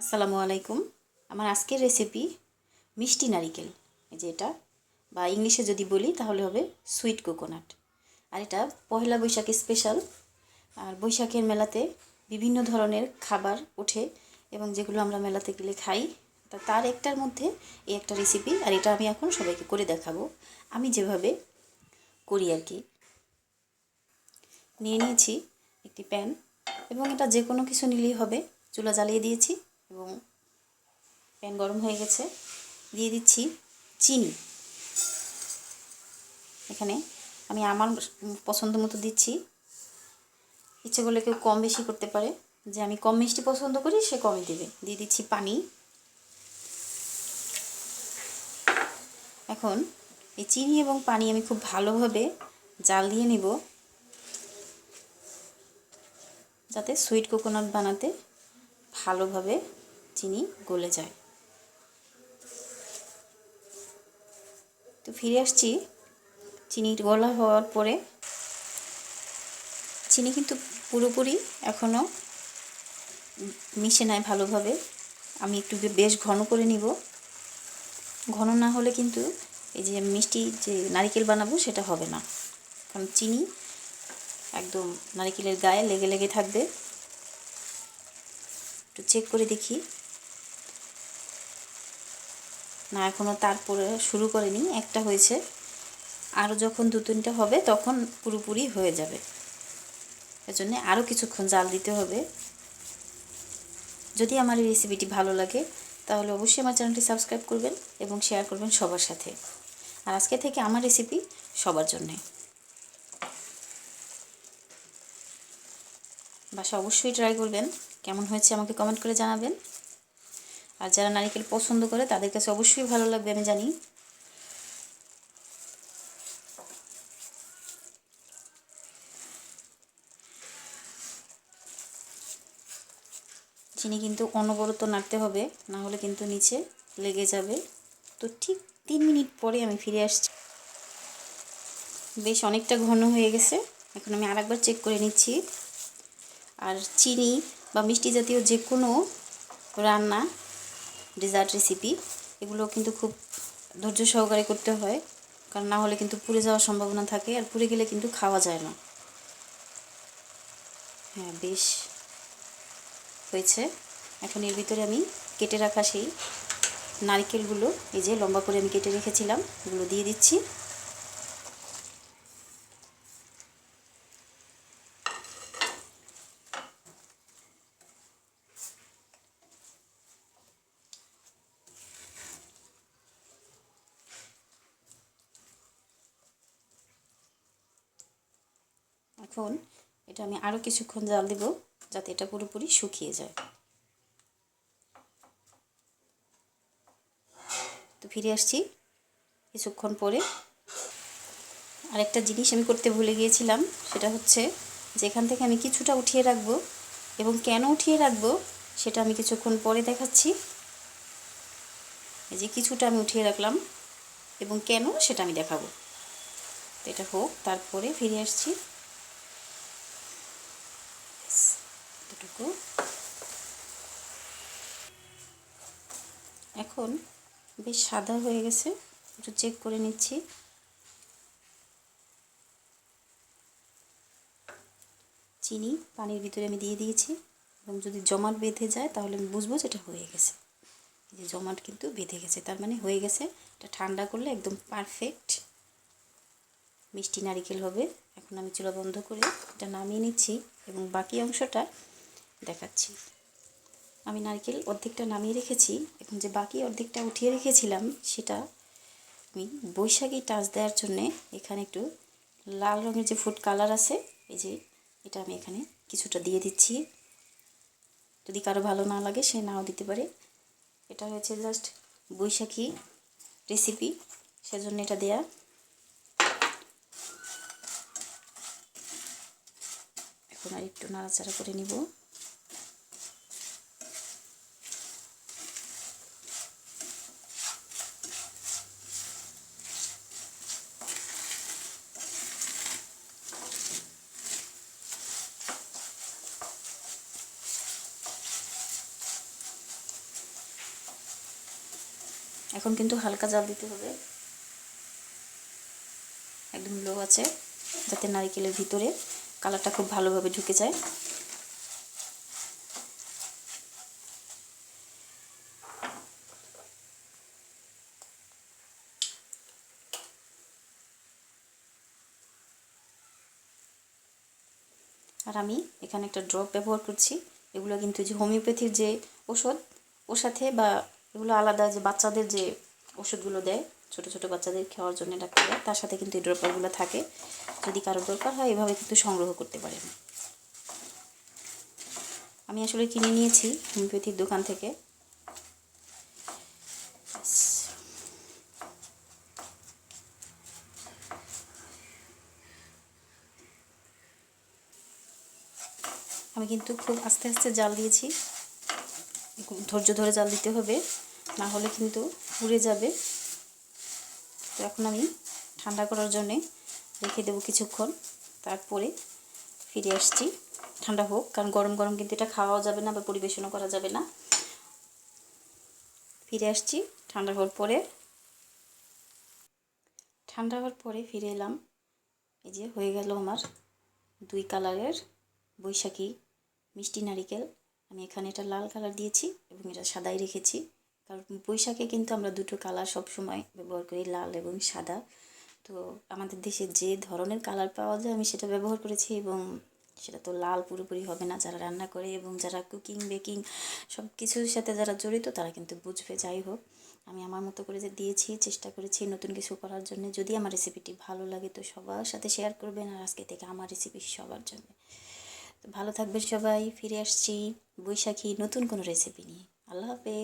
আসসালামু আলাইকুম। আমার আজকের রেসিপি মিষ্টি নারিকেল। এই যে এটা, বা ইংলিশে যদি বলি তাহলে হবে সুইট কোকোনাট। আর এটা পহেলা বৈশাখী স্পেশাল। আর বৈশাখের মেলাতে বিভিন্ন ধরনের খাবার ওঠে এবং যেগুলো আমরা মেলাতে গেলে খাই, তার একটার মধ্যে এই একটা রেসিপি। আর এটা আমি এখন সবাইকে করে দেখাবো আমি যেভাবে করি আর কি। নিয়ে নিয়েছি একটি প্যান, এবং এটা যে কোনো কিছু নিলেই হবে। চুলা জ্বালিয়ে দিয়েছি এবং প্যান গরম হয়ে গেছে। দিয়ে দিচ্ছি চিনি। এখানে আমি আমার পছন্দ মতো দিচ্ছি। ইচ্ছে করলে কেউ কম বেশি করতে পারে, যে আমি কম মিষ্টি পছন্দ করি সে কমই দেবে। দিয়ে দিচ্ছি পানি। এখন এই চিনি এবং পানি আমি খুব ভালোভাবে জাল দিয়ে নিব, যাতে সুইট কোকোনাট বানাতে ভালোভাবে চিনি গলে যায়। তো ফিরে আসছি চিনি গলা হওয়ার পরে। চিনি কিন্তু পুরোপুরি এখনও মিশে নাই ভালোভাবে। আমি একটু বেশ ঘন করে নিব। ঘন না হলে কিন্তু এই যে মিষ্টি যে নারকেল বানাবো সেটা হবে না, কারণ চিনি একদম নারকেলের গায়ে লেগে লেগে থাকবে। একটু চেক করে দেখি। না, এখনও তারপরে শুরু করেনি, একটা হয়েছে। আরও যখন দু তিনটা হবে তখন পুরোপুরি হয়ে যাবে। এজন্য আরও কিছুক্ষণ জাল দিতে হবে। যদি আমার এই রেসিপিটি ভালো লাগে তাহলে অবশ্যই আমার চ্যানেলটি সাবস্ক্রাইব করবেন এবং শেয়ার করবেন সবার সাথে। আর আজকে থেকে আমার রেসিপি সবার জন্যে। বাসা অবশ্যই ট্রাই করবেন। কেমন হয়েছে আমাকে কমেন্ট করে জানাবেন। আর যারা নারকেল পছন্দ করে তাদের কাছে অবশ্যই ভালো লাগবে আমি জানি। চিনি কিন্তু অনবরত নাড়তে হবে, না হলে কিন্তু নিচে লেগে যাবে। তো ঠিক 3 মিনিট পরে আমি ফিরে আসছি। বেশ অনেকটা ঘন হয়ে গেছে। এখন আমি আরেকবার চেক করে নিচ্ছি। আর চিনি বা মিষ্টি জাতীয় যে কোনো রান্না, ডেজার্ট রেসিপি, এগুলো কিন্তু খুব ধৈর্য সহকারে করতে হয়, কারণ না হলে কিন্তু পুড়ে যাওয়ার সম্ভাবনা থাকে, আর পুড়ে গেলে কিন্তু খাওয়া যায় না। হ্যাঁ, বেশ হয়েছে। এখন এর ভিতরে আমি কেটে রাখা সেই নারকেলগুলো, এই যে লম্বা করে আমি কেটে রেখেছিলাম, এগুলো দিয়ে দিচ্ছি। এখন এটা আমি আরও কিছুক্ষণ জাল দেব, যাতে এটা পুরোপুরি শুকিয়ে যায়। তো ফিরে আসছি কিছুক্ষণ পরে। আরেকটা জিনিস আমি করতে ভুলে গিয়েছিলাম, সেটা হচ্ছে যে এখান থেকে আমি কিছুটা উঠিয়ে রাখবো, এবং কেন উঠিয়ে রাখবো সেটা আমি কিছুক্ষণ পরে দেখাচ্ছি। এই যে কিছুটা আমি উঠিয়ে রাখলাম, এবং কেন সেটা আমি দেখাবো। তো এটা হোক, তারপরে ফিরে আসছি। এতটুকু। এখন বেশ সাদা হয়ে গেছে, একটু চেক করে নিচ্ছি। চিনি পানির ভিতরে আমি দিয়ে দিয়েছি, এবং যদি জমাট বেঁধে যায় তাহলে আমি বুঝবো যে এটা হয়ে গেছে। এই যে জমাট কিন্তু বেঁধে গেছে, তার মানে হয়ে গেছে। এটা ঠান্ডা করলে একদম পারফেক্ট মিষ্টি নারকেল হবে। এখন আমি চুলা বন্ধ করে এটা নামিয়ে নিচ্ছি, এবং বাকি অংশটা দেখাচ্ছি। আমি নারকেল অর্ধেকটা নামিয়ে রেখেছি। এখন যে বাকি অর্ধেকটা উঠিয়ে রেখেছিলাম, সেটা আমি বৈশাখী টাচ দেওয়ার জন্যে এখানে একটু লাল রঙের যে ফুড কালার আছে, এই যে এটা আমি এখানে কিছুটা দিয়ে দিচ্ছি। যদি কারো ভালো না লাগে সে নাও দিতে পারে। এটা হয়েছে জাস্ট বৈশাখী রেসিপি, সেজন্য এটা দেয়া। এখন আর একটু নাড়াচাড়া করে নিব। এখন কিন্তু হালকা জাল দিতে হবে, একদম লো আছে, যাতে নারকেলের ভিতরে কালারটা খুব ভালোভাবে ঢুকে যায়। আর আমি এখানে একটা ড্রপ ব্যবহার করছি। এগুলো কিন্তু যে হোমিওপ্যাথির যে ওষুধ, ওর সাথে বা এগুলো আলাদা যে বাচ্চাদের যে ওষুধগুলো দেয় ছোটো ছোটো বাচ্চাদের খাওয়ার জন্য ডাক্তাররা, তার সাথে কিন্তু এই ড্রপগুলো থাকে। যদি কারোর দরকার হয় এভাবে কিন্তু সংগ্রহ করতে পারেন। আমি আসলে কিনে নিয়েছি হোমিওপ্যাথির দোকান থেকে। আমি কিন্তু খুব আস্তে আস্তে জাল দিয়েছি, ধৈর্য ধরে জাল দিতে হবে, না হলে কিন্তু পুড়ে যাবে। তো এখন আমি ঠান্ডা করার জন্যে রেখে দেবো কিছুক্ষণ, তারপরে ফিরে আসছি। ঠান্ডা হোক, কারণ গরম গরম কিন্তু এটা খাওয়াও যাবে না বা পরিবেশনও করা যাবে না। ফিরে আসছি ঠান্ডা হওয়ার পরে। ঠান্ডা হওয়ার পরে ফিরে এলাম। এই যে হয়ে গেল আমার 2 কালারের বৈশাখী মিষ্টি নারিকেল। আমি এখানে এটা লাল কালার দিয়েছি এবং এটা সাদাই রেখেছি, কারণ বৈশাখে কিন্তু আমরা দুটো কালার সব সময় ব্যবহার করি, লাল এবং সাদা। তো আমাদের দেশে যে ধরনের কালার পাওয়া যায় আমি সেটা ব্যবহার করেছি, এবং সেটা তো লাল পুরোপুরি হবে না। যারা রান্না করে এবং যারা কুকিং বেকিং সব কিছুর সাথে যারা জড়িত তারা কিন্তু বুঝবে। যাই হোক, আমি আমার মতো করে যে দিয়েছি, চেষ্টা করেছি নতুন কিছু করার জন্য। যদি আমার রেসিপিটি ভালো লাগে তো সবার সাথে শেয়ার করবেন, আর আজকে থেকে আমার রেসিপি সবার জন্য। তো ভালো থাকবেন সবাই, ফিরে আসছি বৈশাখী নতুন কোনো রেসিপি নিয়ে। আল্লাহ হাফেজ।